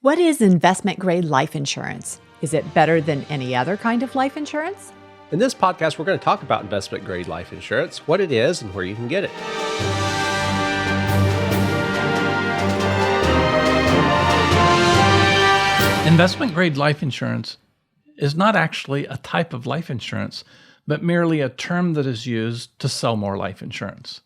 What is investment-grade life insurance? Is it better than any other kind of life insurance? In this podcast, we're going to talk about investment-grade life insurance, what it is, and where you can get it. Investment-grade life insurance is not actually a type of life insurance, but merely a term that is used to sell more life insurance.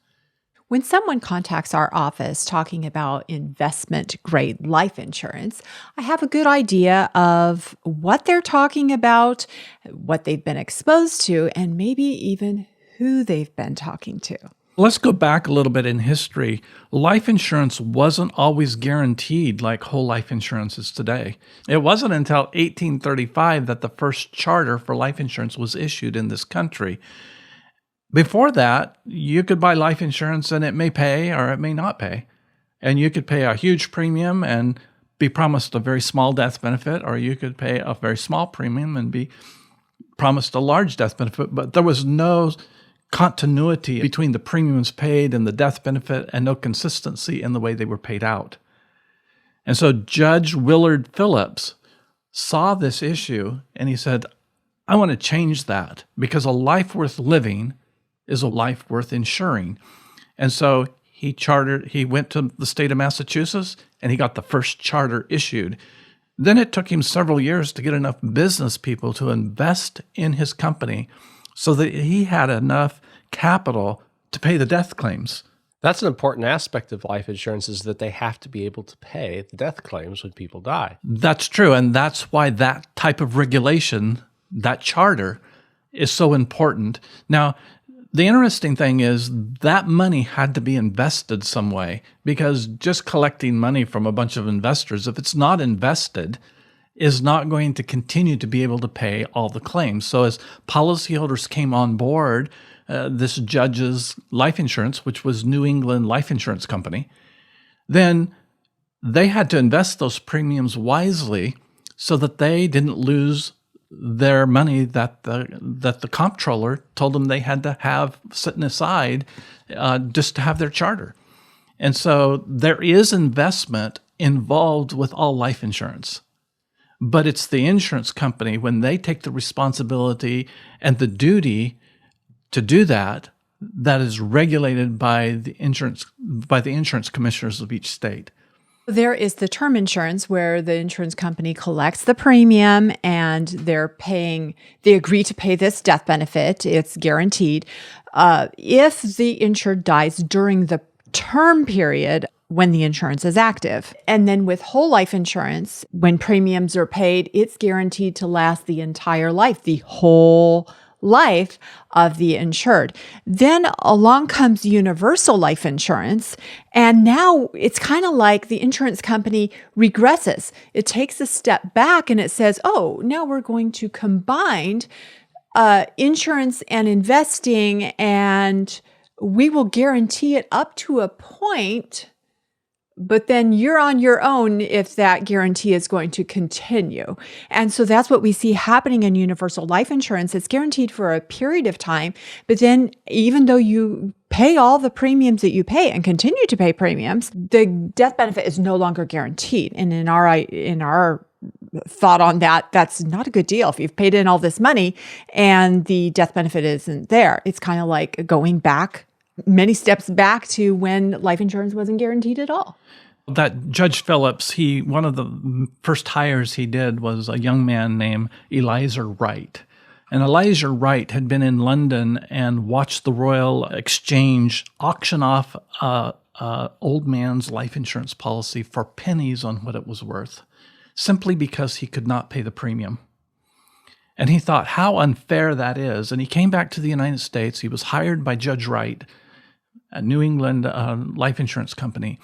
When someone contacts our office talking about investment-grade life insurance, I have a good idea of what they're talking about, what they've been exposed to, and maybe even who they've been talking to. Let's go back a little bit in history. Life insurance wasn't always guaranteed like whole life insurance is today. It wasn't until 1835 that the first charter for life insurance was issued in this country. Before that, you could buy life insurance and it may pay or it may not pay. And you could pay a huge premium and be promised a very small death benefit, or you could pay a very small premium and be promised a large death benefit. But there was no continuity between the premiums paid and the death benefit, and no consistency in the way they were paid out. And so Judge Willard Phillips saw this issue and he said, I want to change that, because a life worth living is a life worth insuring. And so he went to the state of Massachusetts and he got the first charter issued. Then it took him several years to get enough business people to invest in his company so that he had enough capital to pay the death claims. That's an important aspect of life insurance, is that they have to be able to pay the death claims when people die. That's true. And that's why that type of regulation, that charter, is so important. Now, the interesting thing is that money had to be invested some way, because just collecting money from a bunch of investors, if it's not invested, is not going to continue to be able to pay all the claims. So as policyholders came on board, this judge's life insurance, which was New England Life Insurance Company, then they had to invest those premiums wisely so that they didn't lose their money that the comptroller told them they had to have sitting aside just to have their charter. And so there is investment involved with all life insurance. But it's the insurance company, when they take the responsibility and the duty to do that, that is regulated by the insurance commissioners of each state. There is the term insurance, where the insurance company collects the premium and they agree to pay this death benefit. It's guaranteed. If the insured dies during the term period when the insurance is active. And then with whole life insurance, when premiums are paid, it's guaranteed to last the entire life, the whole life of the insured. Then along comes universal life insurance, and now it's kind of like the insurance company regresses. It takes a step back and it says, oh, now we're going to combine insurance and investing, and we will guarantee it up to a point, but then you're on your own if that guarantee is going to continue. And so that's what we see happening in universal life insurance. It's guaranteed for a period of time, but then even though you pay all the premiums that you pay and continue to pay premiums, the death benefit is no longer guaranteed. And in our thought on that, that's not a good deal. If you've paid in all this money and the death benefit isn't there, it's kind of like going back many steps back to when life insurance wasn't guaranteed at all. That Judge Phillips, one of the first hires he did was a young man named Eliezer Wright. And Eliezer Wright had been in London and watched the Royal Exchange auction off old man's life insurance policy for pennies on what it was worth, simply because he could not pay the premium. And he thought how unfair that is. And he came back to the United States. He was hired by Judge Wright, a New England life insurance company.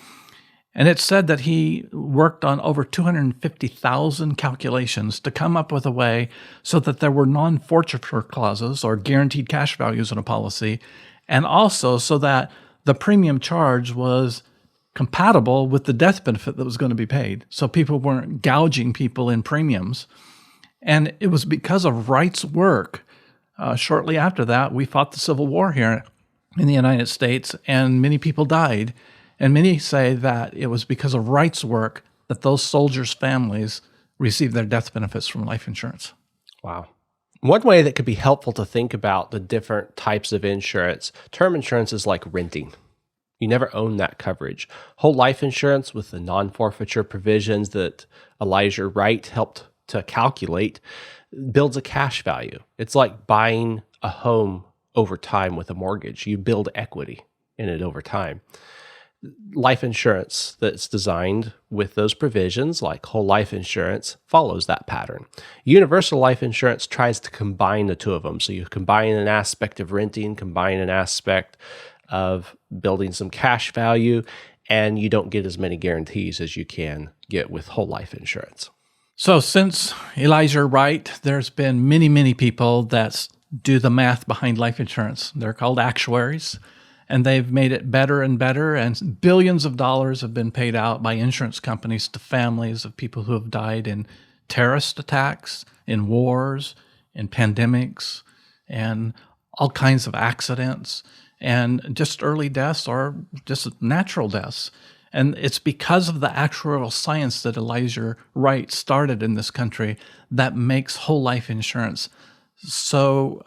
And it said that he worked on over 250,000 calculations to come up with a way so that there were non-forfeiture clauses or guaranteed cash values in a policy, and also so that the premium charge was compatible with the death benefit that was going to be paid. So people weren't gouging people in premiums. And it was because of Wright's work. Shortly after that, we fought the Civil War here in the United States, and many people died. And many say that it was because of Wright's work that those soldiers' families receive their death benefits from life insurance. Wow. One way that could be helpful to think about the different types of insurance, term insurance is like renting. You never own that coverage. Whole life insurance with the non-forfeiture provisions that Elijah Wright helped to calculate builds a cash value. It's like buying a home over time with a mortgage. You build equity in it over time. Life insurance that's designed with those provisions, like whole life insurance, follows that pattern. Universal life insurance tries to combine the two of them. So you combine an aspect of renting, combine an aspect of building some cash value, and you don't get as many guarantees as you can get with whole life insurance. So since Elijah Wright, there's been many, many people that do the math behind life insurance. They're called actuaries, and they've made it better and better, and billions of dollars have been paid out by insurance companies to families of people who have died in terrorist attacks, in wars, in pandemics, and all kinds of accidents, and just early deaths or just natural deaths. And it's because of the actuarial science that Elijah Wright started in this country that makes whole life insurance so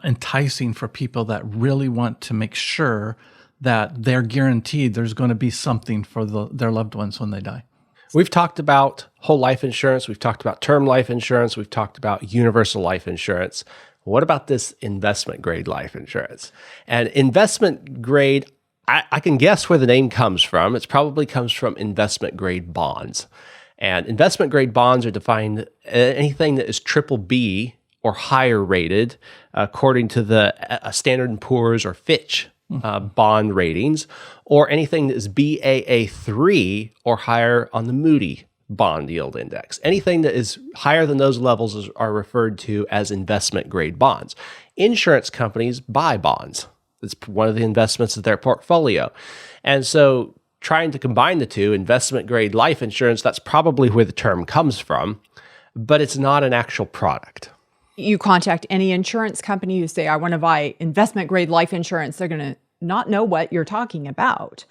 enticing for people that really want to make sure that they're guaranteed there's going to be something for their loved ones when they die. We've talked about whole life insurance. We've talked about term life insurance. We've talked about universal life insurance. What about this investment grade life insurance? And investment grade, I can guess where the name comes from. It probably comes from investment grade bonds. And investment grade bonds are defined anything that is triple B or higher rated, according to the Standard & Poor's or Fitch bond ratings, or anything that is Baa3 or higher on the Moody bond yield index. Anything that is higher than those levels are referred to as investment grade bonds. Insurance companies buy bonds. It's one of the investments of their portfolio. And so trying to combine the two, investment grade life insurance, that's probably where the term comes from, but it's not an actual product. You contact any insurance company, you say, I want to buy investment grade life insurance, they're going to not know what you're talking about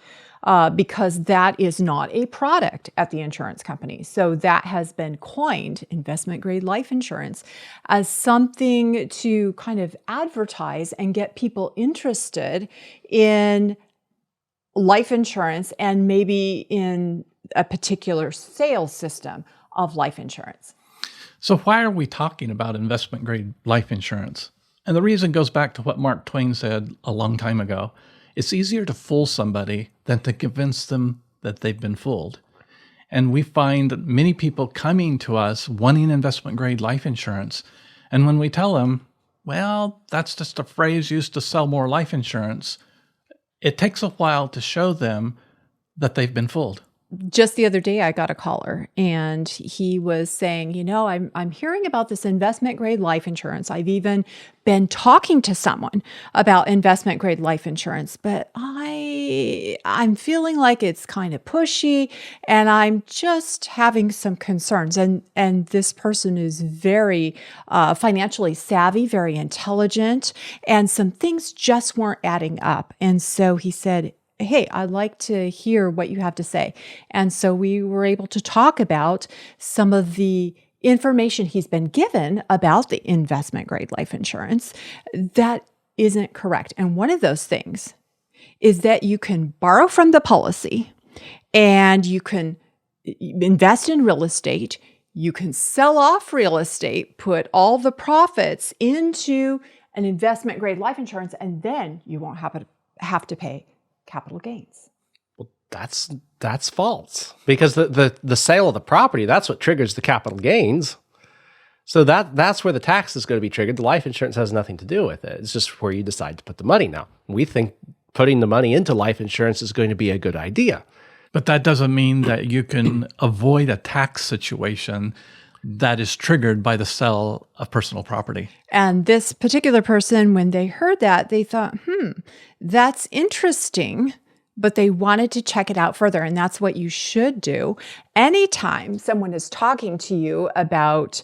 because that is not a product at the insurance company. So that has been coined, investment grade life insurance, as something to kind of advertise and get people interested in life insurance and maybe in a particular sales system of life insurance. So why are we talking about investment grade life insurance? And the reason goes back to what Mark Twain said a long time ago. It's easier to fool somebody than to convince them that they've been fooled. And we find many people coming to us wanting investment grade life insurance. And when we tell them, well, that's just a phrase used to sell more life insurance, it takes a while to show them that they've been fooled. Just the other day, I got a caller and he was saying, I'm hearing about this investment grade life insurance. I've even been talking to someone about investment grade life insurance, but I'm feeling like it's kind of pushy and I'm just having some concerns. And this person is very financially savvy, very intelligent, and some things just weren't adding up. And so he said, hey, I'd like to hear what you have to say. And so we were able to talk about some of the information he's been given about the investment grade life insurance that isn't correct. And one of those things is that you can borrow from the policy and you can invest in real estate. You can sell off real estate, put all the profits into an investment grade life insurance, and then you won't have to pay capital gains. Well, that's false because the sale of the property, that's what triggers the capital gains. So that's where the tax is going to be triggered. The life insurance has nothing to do with it. It's just where you decide to put the money. Now, we think putting the money into life insurance is going to be a good idea. But that doesn't mean that you can avoid a tax situation that is triggered by the sale of personal property. And this particular person, when they heard that, they thought, that's interesting, but they wanted to check it out further. And that's what you should do. Anytime someone is talking to you about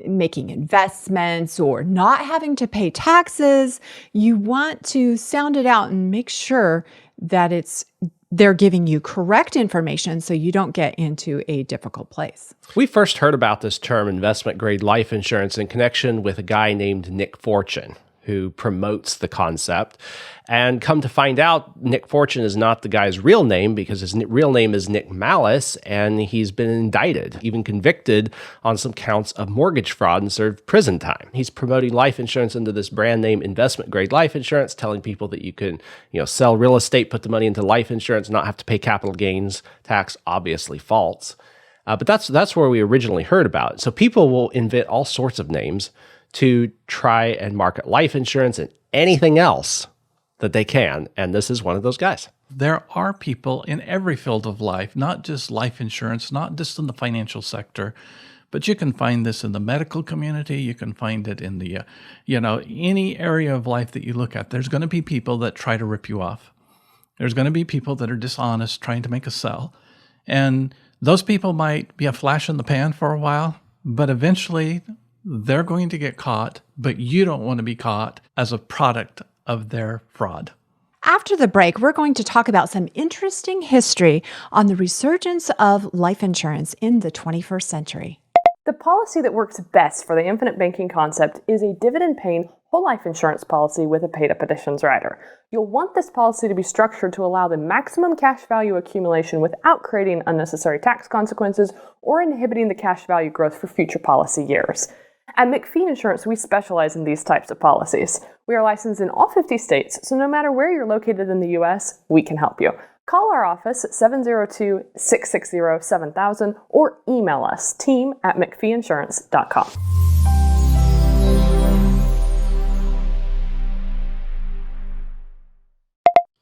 making investments or not having to pay taxes, you want to sound it out and make sure that it's they're giving you correct information so you don't get into a difficult place. We first heard about this term investment grade life insurance in connection with a guy named Nick Fortune, who promotes the concept. And come to find out, Nick Fortune is not the guy's real name, because his real name is Nick Malice, and he's been indicted, even convicted on some counts of mortgage fraud and served prison time. He's promoting life insurance under this brand name investment grade life insurance, telling people that you can, sell real estate, put the money into life insurance, not have to pay capital gains tax. Obviously false. But that's where we originally heard about it. So people will invent all sorts of names to try and market life insurance and anything else that they can. And this is one of those guys. There are people in every field of life, not just life insurance, not just in the financial sector, but you can find this in the medical community. You can find it in the, any area of life that you look at. There's going to be people that try to rip you off. There's going to be people that are dishonest, trying to make a sell. And those people might be a flash in the pan for a while, but eventually they're going to get caught, but you don't want to be caught as a product of their fraud. After the break, we're going to talk about some interesting history on the resurgence of life insurance in the 21st century. The policy that works best for the infinite banking concept is a dividend-paying whole life insurance policy with a paid-up additions rider. You'll want this policy to be structured to allow the maximum cash value accumulation without creating unnecessary tax consequences or inhibiting the cash value growth for future policy years. At McPhee Insurance, we specialize in these types of policies. We are licensed in all 50 states, so no matter where you're located in the U.S., we can help you. Call our office at 702-660-7000 or email us, team@mcpheeinsurance.com.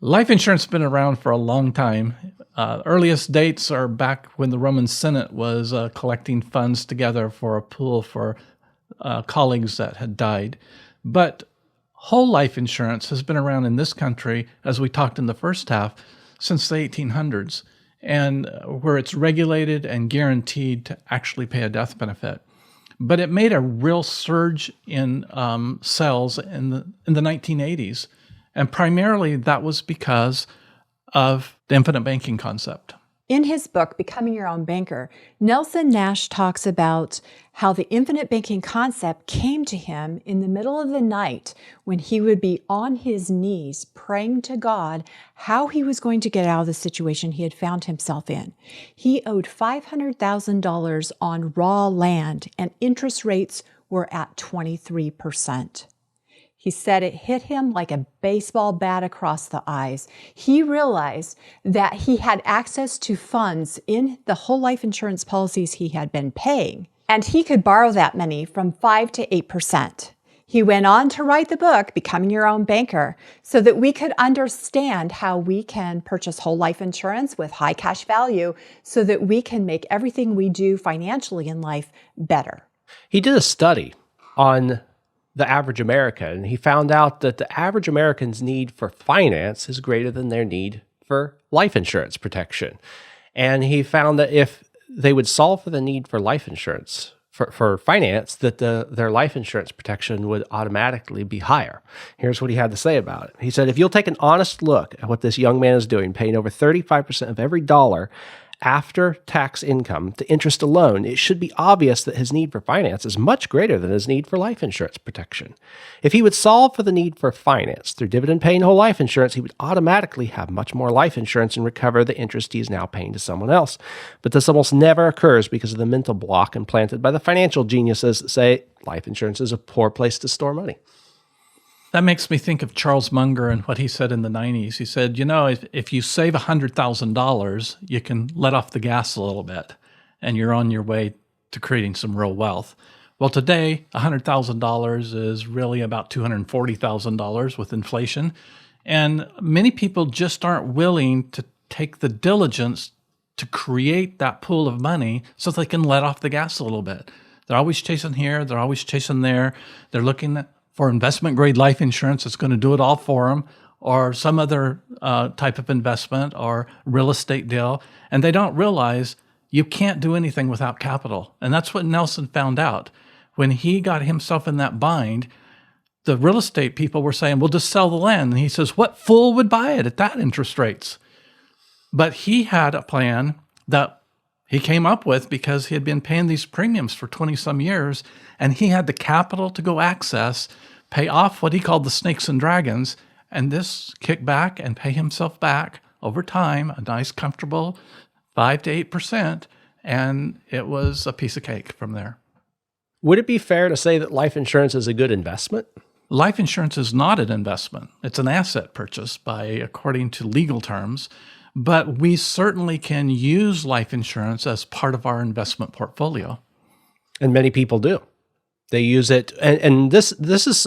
Life insurance has been around for a long time. Earliest dates are back when the Roman Senate was collecting funds together for a pool for colleagues that had died. But whole life insurance has been around in this country, as we talked in the first half, since the 1800s, and where it's regulated and guaranteed to actually pay a death benefit. But it made a real surge in sales in the 1980s, and primarily that was because of the infinite banking concept. In his book, Becoming Your Own Banker, Nelson Nash talks about how the infinite banking concept came to him in the middle of the night when he would be on his knees praying to God how he was going to get out of the situation he had found himself in. He owed $500,000 on raw land, and interest rates were at 23%. He said it hit him like a baseball bat across the eyes. He realized that he had access to funds in the whole life insurance policies he had been paying, and he could borrow that money from 5 to 8%. He went on to write the book, Becoming Your Own Banker, so that we could understand how we can purchase whole life insurance with high cash value so that we can make everything we do financially in life better. He did a study on the average American, and he found out that the average American's need for finance is greater than their need for life insurance protection. And he found that if they would solve for the need for life insurance, for finance, that their life insurance protection would automatically be higher. Here's what he had to say about it. He said, if you'll take an honest look at what this young man is doing, paying over 35% of every dollar after tax income to interest alone, it should be obvious that his need for finance is much greater than his need for life insurance protection. If he would solve for the need for finance through dividend-paying whole life insurance, he would automatically have much more life insurance and recover the interest he is now paying to someone else. But this almost never occurs because of the mental block implanted by the financial geniuses that say life insurance is a poor place to store money. That makes me think of Charles Munger and what he said in the 90s. He said, if you save $100,000, you can let off the gas a little bit, and you're on your way to creating some real wealth. Well, today, $100,000 is really about $240,000 with inflation, and many people just aren't willing to take the diligence to create that pool of money so they can let off the gas a little bit. They're always chasing here, they're always chasing there, they're looking for investment-grade life insurance that's going to do it all for them, or some other type of investment or real estate deal, and they don't realize you can't do anything without capital. And that's what Nelson found out. When he got himself in that bind, the real estate people were saying, well, just sell the land. And he says, what fool would buy it at that interest rates? But he had a plan that he came up with because he had been paying these premiums for 20 some years, and he had the capital to go access, pay off what he called the snakes and dragons, and this kick back and pay himself back over time, a nice, comfortable 5 to 8%, and it was a piece of cake from there. Would it be fair to say that life insurance is a good investment? Life insurance is not an investment. It's an asset purchase according to legal terms, but we certainly can use life insurance as part of our investment portfolio. And many people do. They use it. And this is,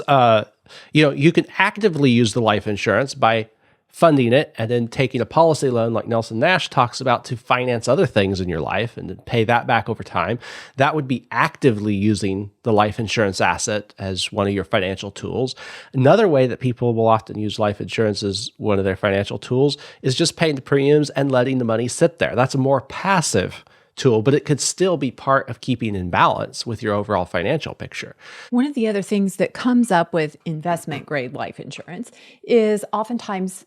you can actively use the life insurance by funding it and then taking a policy loan like Nelson Nash talks about to finance other things in your life and then pay that back over time. That would be actively using the life insurance asset as one of your financial tools. Another way that people will often use life insurance as one of their financial tools is just paying the premiums and letting the money sit there. That's a more passive tool, but it could still be part of keeping in balance with your overall financial picture. One of the other things that comes up with investment grade life insurance is oftentimes,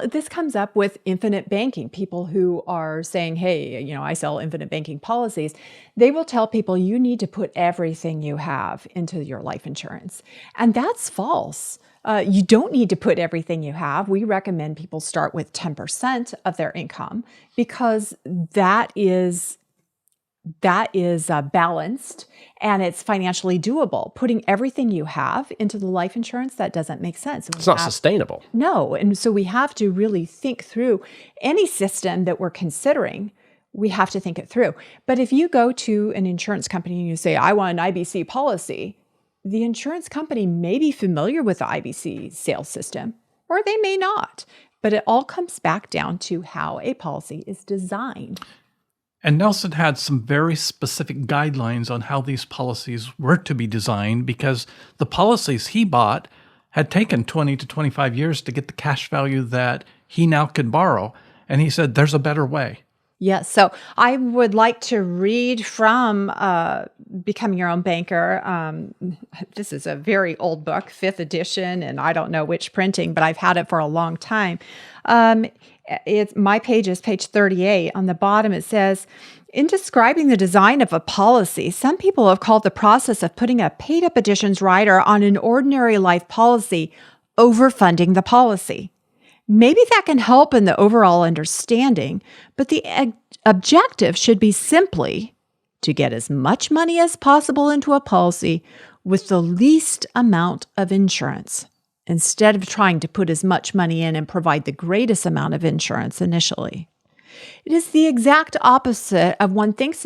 this comes up with infinite banking. People who are saying, hey, I sell infinite banking policies. They will tell people you need to put everything you have into your life insurance. And that's false. You don't need to put everything you have. We recommend people start with 10% of their income because that is balanced and it's financially doable. Putting everything you have into the life insurance, that doesn't make sense. It's not sustainable. No. And so we have to really think through any system that we're considering. We have to think it through. But if you go to an insurance company and you say, I want an IBC policy, the insurance company may be familiar with the IBC sales system, or they may not. But it all comes back down to how a policy is designed. And Nelson had some very specific guidelines on how these policies were to be designed because the policies he bought had taken 20 to 25 years to get the cash value that he now could borrow. And he said, there's a better way. Yes. So I would like to read from Becoming Your Own Banker. This is a very old book, 5th edition, and I don't know which printing, but I've had it for a long time. My page is page 38. On the bottom, it says, in describing the design of a policy, some people have called the process of putting a paid-up additions rider on an ordinary life policy overfunding the policy. Maybe that can help in the overall understanding, but the objective should be simply to get as much money as possible into a policy with the least amount of insurance, instead of trying to put as much money in and provide the greatest amount of insurance initially. It is the exact opposite of what one thinks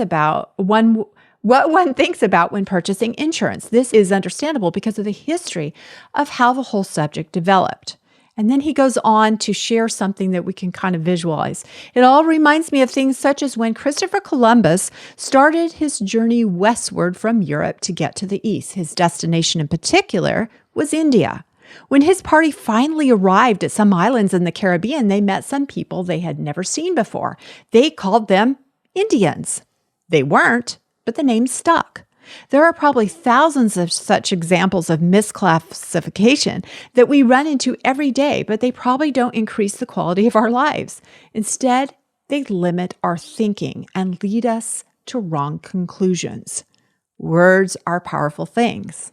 about when purchasing insurance. This is understandable because of the history of how the whole subject developed. And then he goes on to share something that we can kind of visualize. It all reminds me of things such as when Christopher Columbus started his journey westward from Europe to get to the east. His destination in particular was India. When his party finally arrived at some islands in the Caribbean, they met some people they had never seen before. They called them Indians. They weren't, but the name stuck. There are probably thousands of such examples of misclassification that we run into every day, but they probably don't increase the quality of our lives. Instead, they limit our thinking and lead us to wrong conclusions. Words are powerful things.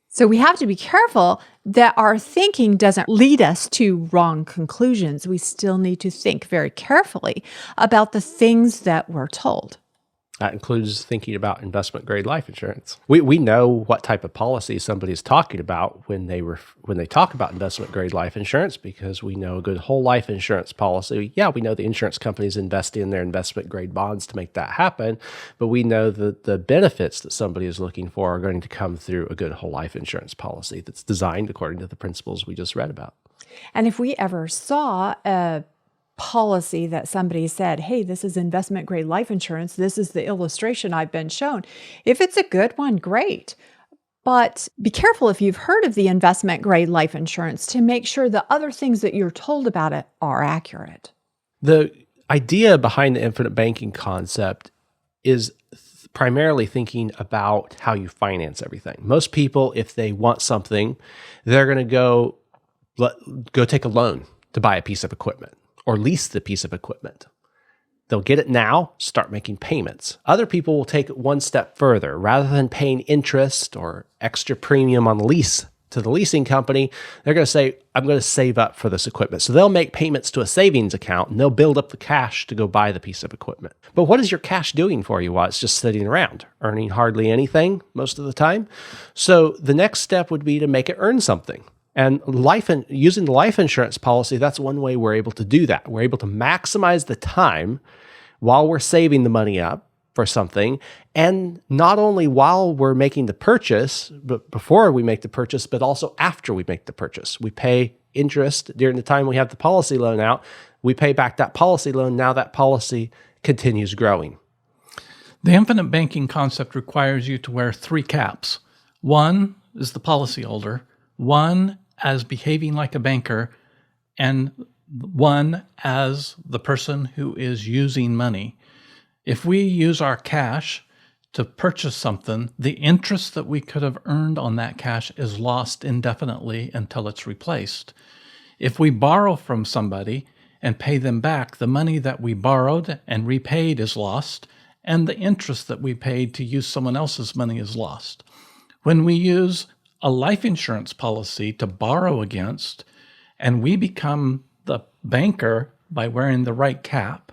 So we have to be careful that our thinking doesn't lead us to wrong conclusions. We still need to think very carefully about the things that we're told. That includes thinking about investment-grade life insurance. We know what type of policy somebody is talking about when they talk about investment-grade life insurance because we know a good whole life insurance policy. Yeah, we know the insurance companies invest in their investment-grade bonds to make that happen, but we know that the benefits that somebody is looking for are going to come through a good whole life insurance policy that's designed according to the principles we just read about. And if we ever saw a policy that somebody said, hey, this is investment grade life insurance, this is the illustration I've been shown. If it's a good one, great. But be careful if you've heard of the investment grade life insurance to make sure the other things that you're told about it are accurate. The idea behind the infinite banking concept is primarily thinking about how you finance everything. Most people, if they want something, they're going to go take a loan to buy a piece of equipment. or lease the piece of equipment. They'll get it now, start making payments. Other people will take it one step further. Rather than paying interest or extra premium on the lease to the leasing company, they're going to say, I'm going to save up for this equipment. So they'll make payments to a savings account and they'll build up the cash to go buy the piece of equipment. But what is your cash doing for you while it's just sitting around, earning hardly anything most of the time? So the next step would be to make it earn something. And using the life insurance policy, that's one way we're able to do that. We're able to maximize the time while we're saving the money up for something. And not only while we're making the purchase, but before we make the purchase, but also after we make the purchase. We pay interest during the time we have the policy loan out. We pay back that policy loan. Now that policy continues growing. The infinite banking concept requires you to wear 3 caps. One is the policyholder, one as behaving like a banker, and one as the person who is using money. If we use our cash to purchase something, the interest that we could have earned on that cash is lost indefinitely until it's replaced. If we borrow from somebody and pay them back, the money that we borrowed and repaid is lost, and the interest that we paid to use someone else's money is lost. When we use a life insurance policy to borrow against, and we become the banker by wearing the right cap,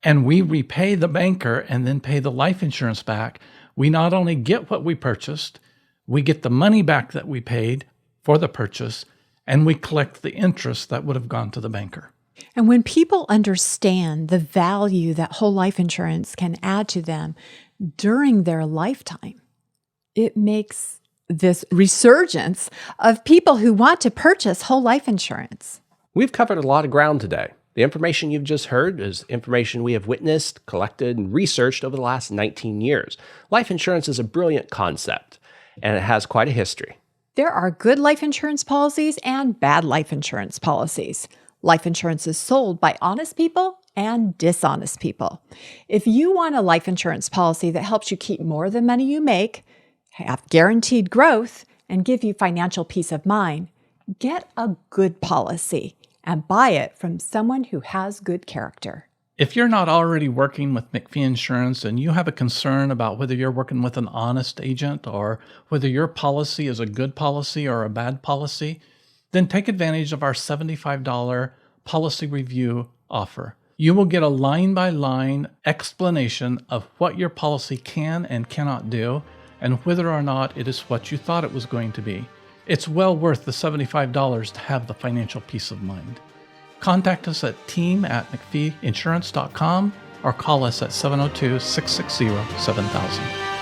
and we repay the banker and then pay the life insurance back, we not only get what we purchased, we get the money back that we paid for the purchase, and we collect the interest that would have gone to the banker. And when people understand the value that whole life insurance can add to them during their lifetime, it makes this resurgence of people who want to purchase whole life insurance. We've covered a lot of ground today. The information you've just heard is information we have witnessed, collected, and researched over the last 19 years. Life insurance is a brilliant concept, and it has quite a history. There are good life insurance policies and bad life insurance policies. Life insurance is sold by honest people and dishonest people. If you want a life insurance policy that helps you keep more of the money you make, have guaranteed growth, and give you financial peace of mind, get a good policy and buy it from someone who has good character. If you're not already working with McPhee Insurance and you have a concern about whether you're working with an honest agent or whether your policy is a good policy or a bad policy, then take advantage of our $75 policy review offer. You will get a line-by-line explanation of what your policy can and cannot do and whether or not it is what you thought it was going to be. It's well worth the $75 to have the financial peace of mind. Contact us at team@mcpheeinsurance.com or call us at 702-660-7000.